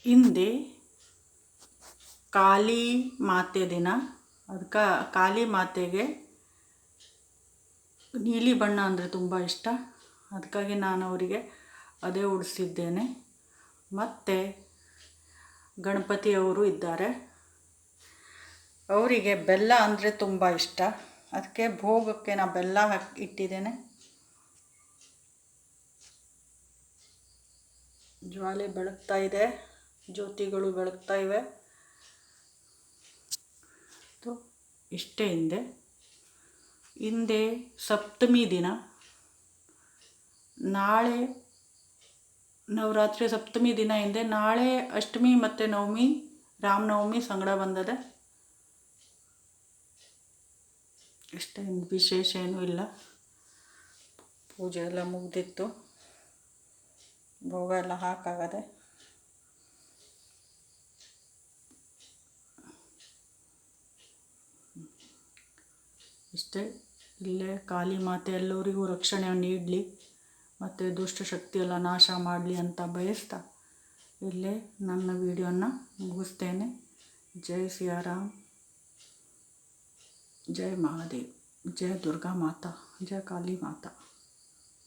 ಹಿಂದೆ ಕಾಳಿ ಮಾತೆ ದಿನ. ಅದಕ್ಕೆ ಕಾಳಿ ಮಾತೆಗೆ ನೀಲಿ ಬಣ್ಣ ಅಂದರೆ ತುಂಬ ಇಷ್ಟ. ಅದಕ್ಕಾಗಿ ನಾನು ಅವರಿಗೆ ಅದೇ ಉಡಿಸಿದ್ದೇನೆ. ಮತ್ತು ಗಣಪತಿಯವರು ಇದ್ದಾರೆ, ಅವರಿಗೆ ಬೆಲ್ಲ ಅಂದರೆ ತುಂಬ ಇಷ್ಟ. ಅದಕ್ಕೆ ಭೋಗಕ್ಕೆ ನಾನು ಬೆಲ್ಲ ಹಾಕಿ ಇಟ್ಟಿದ್ದೇನೆ. ಜ್ವಾಲೆ ಬೆಳಗ್ತಾ ಇದೆ, ಜ್ಯೋತಿಗಳು ಬೆಳಗ್ತಾ ಇವೆ. ಇಷ್ಟೇ. ಹಿಂದೆ ಸಪ್ತಮಿ ದಿನ, ನಾಳೆ ನವರಾತ್ರಿ ಸಪ್ತಮಿ ದಿನ ಹಿಂದೆ, ನಾಳೆ ಅಷ್ಟಮಿ ಮತ್ತು ನವಮಿ, ರಾಮನವಮಿ ಸಂಗಡ ಬಂದದೆ. ಇಷ್ಟೇ, ವಿಶೇಷ ಏನೂ ಇಲ್ಲ. ಪೂಜೆ ಎಲ್ಲ ಮುಗ್ದಿತ್ತು, ಭೋಗ ಎಲ್ಲ ಹಾಕಾಗದೆ. ಇಷ್ಟೇ. ಇಲ್ಲೇ ಕಾಳಿ ಮಾತೆ ಎಲ್ಲರಿಗೂ ರಕ್ಷಣೆಯನ್ನು ನೀಡಲಿ ಮತ್ತು ದುಷ್ಟಶಕ್ತಿಯೆಲ್ಲ ನಾಶ ಮಾಡಲಿ ಅಂತ ಬಯಸ್ತಾ ಇಲ್ಲೇ ನನ್ನ ವಿಡಿಯೋನ ಮುಗಿಸ್ತೇನೆ. ಜೈ ಸಿಯಾರಾಮ್, ಜೈ ಮಹಾದೇವ್, ಜೈ ದುರ್ಗಾ ಮಾತಾ, ಜೈ ಕಾಳಿ ಮಾತಾ.